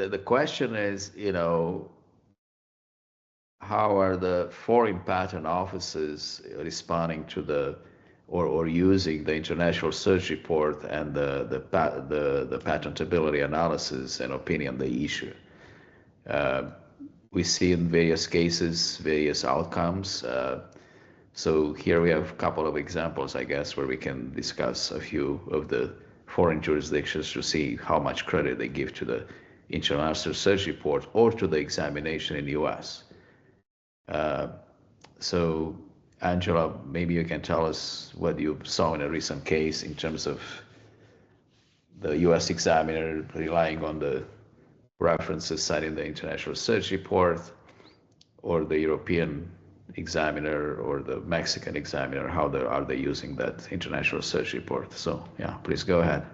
the question is, how are the foreign patent offices responding to the or using the international search report and the patentability analysis and opinion they issue? We see in various cases various outcomes. So here we have a couple of examples, I guess, where we can discuss a few of the foreign jurisdictions to see how much credit they give to the international search report or to the examination in the U.S. So, Angela, maybe you can tell us what you saw in a recent case in terms of the U.S. examiner relying on the references cited in the international search report, or the European examiner or the Mexican examiner, how are they using that international search report? So, yeah, please go ahead.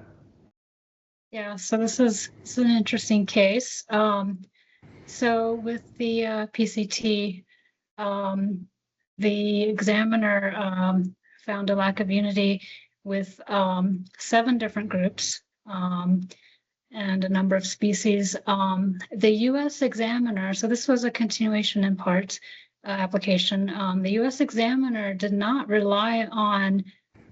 Yeah, so this is an interesting case. So with the PCT, the examiner found a lack of unity with 7 different groups and a number of species. The U.S. examiner, so this was a continuation in part application. The U.S. examiner did not rely on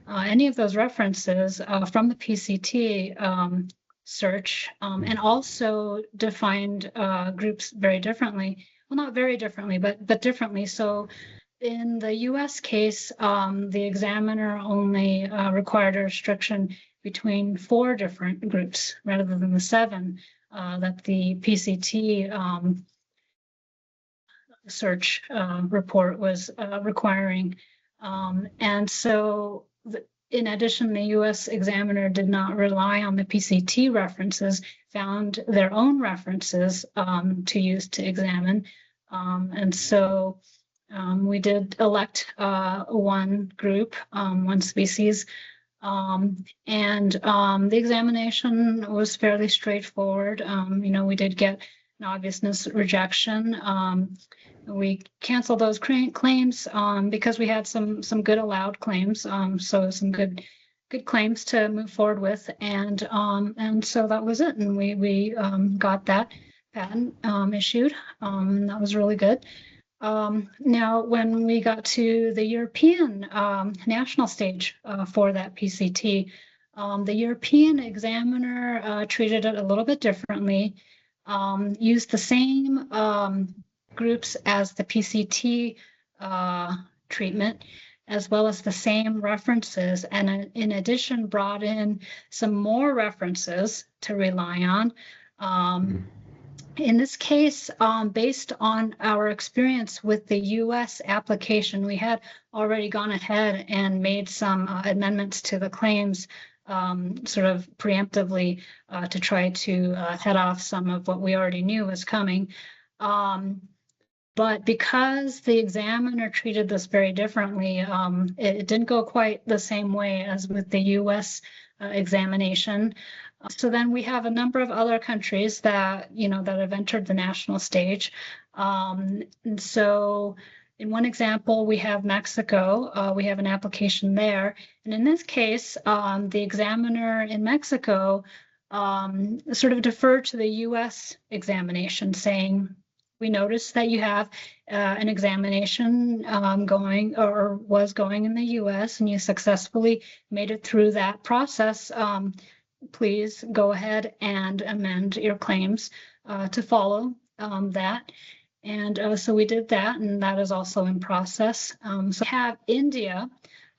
any of those references from the PCT search, and also defined groups very differently. Well, not very differently, but differently. So in the U.S. case, the examiner only required a restriction between 4 different groups rather than the 7 that the PCT search report was requiring. And so in addition, the U.S. examiner did not rely on the PCT references, found their own references to use to examine. And so we did elect one group, one species, and the examination was fairly straightforward. We did get an obviousness rejection. We canceled those claims because we had some good allowed claims, so some good claims to move forward with, and so that was it, and we got that patent issued, and that was really good. Now, when we got to the European national stage for that PCT, the European examiner treated it a little bit differently, used the same groups as the PCT treatment, as well as the same references, and in addition brought in some more references to rely on. In this case, based on our experience with the U.S. application, we had already gone ahead and made some amendments to the claims sort of preemptively to try to head off some of what we already knew was coming. But because the examiner treated this very differently, it didn't go quite the same way as with the U.S. examination. So then we have a number of other countries that have entered the national stage. And so in one example, we have Mexico. We have an application there. And in this case, the examiner in Mexico sort of deferred to the U.S. examination, saying, we noticed that you have an examination going or was going in the U.S. and you successfully made it through that process. Please go ahead and amend your claims to follow that. And so we did that, and that is also in process. So we have India,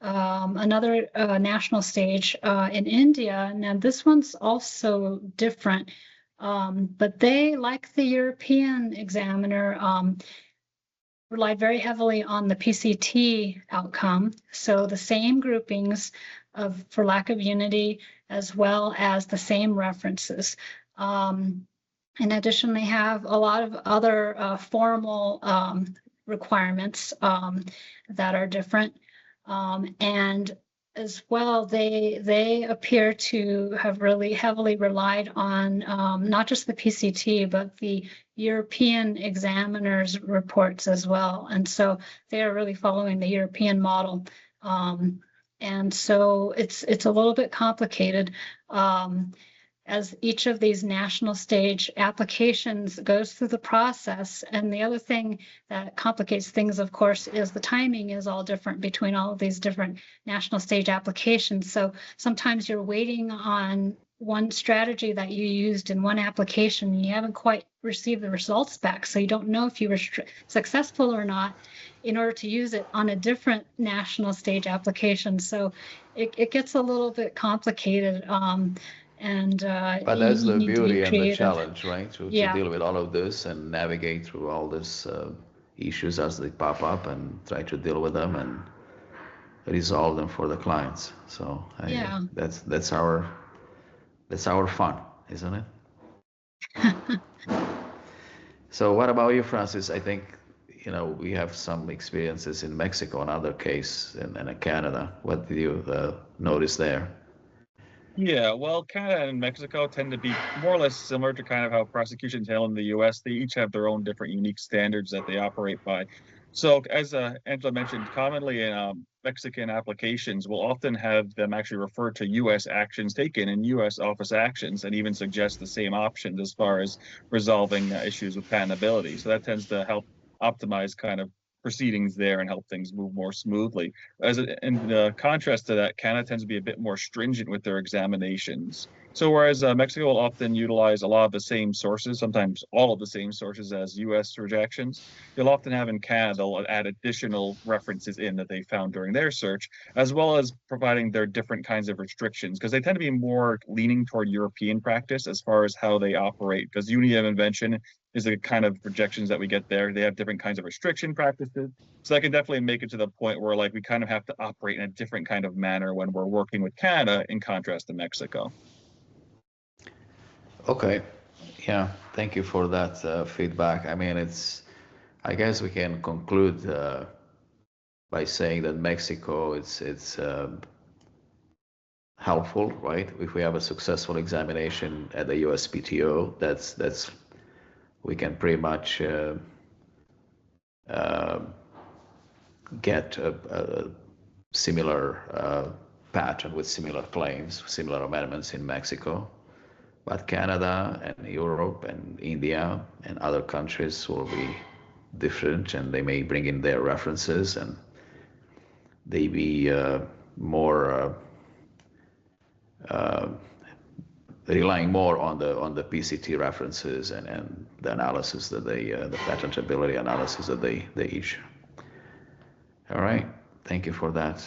another national stage in India. Now this one's also different. But they, like the European examiner, relied very heavily on the PCT outcome. So the same groupings for lack of unity, as well as the same references. In addition, they have a lot of other formal requirements that are different. And as well, they appear to have really heavily relied on not just the PCT, but the European examiners' reports as well. And so they are really following the European model. And so it's a little bit complicated. as each of these national stage applications goes through the process. And the other thing that complicates things, of course, is the timing is all different between all of these different national stage applications. So sometimes you're waiting on one strategy that you used in one application, and you haven't quite received the results back. So you don't know if you were successful or not in order to use it on a different national stage application. So it gets a little bit complicated. But that's the need to be beauty and the creative. challenge, right? To Yeah. deal with all of this and navigate through all these issues as they pop up and try to deal with them and resolve them for the clients. So Yeah. that's our fun, isn't it? So what about you, Francis? I think we have some experiences in Mexico, another case in Canada. What did you notice there? Yeah, well, Canada and Mexico tend to be more or less similar to kind of how prosecutions handle in the US. They each have their own different unique standards that they operate by. So, as Angela mentioned, commonly in Mexican applications will often have them actually refer to US actions taken in US office actions and even suggest the same options as far as resolving issues with patentability. So that tends to help optimize kind of proceedings there and help things move more smoothly. In contrast to that, Canada tends to be a bit more stringent with their examinations. So whereas Mexico will often utilize a lot of the same sources, sometimes all of the same sources as U.S. rejections, you'll often have in Canada, they'll add additional references in that they found during their search, as well as providing their different kinds of restrictions, because they tend to be more leaning toward European practice as far as how they operate, because unity of invention is the kind of rejections that we get there. They have different kinds of restriction practices. So that can definitely make it to the point where like we kind of have to operate in a different kind of manner when we're working with Canada in contrast to Mexico. Okay. Yeah. Thank you for that feedback. I mean, I guess we can conclude by saying that Mexico, it's helpful, right? If we have a successful examination at the USPTO, that's we can pretty much get a similar pattern with similar claims, similar amendments in Mexico. But Canada and Europe and India and other countries will be different, and they may bring in their references, and they be more relying more on the PCT references and the analysis that the patentability analysis that they each. All right, thank you for that.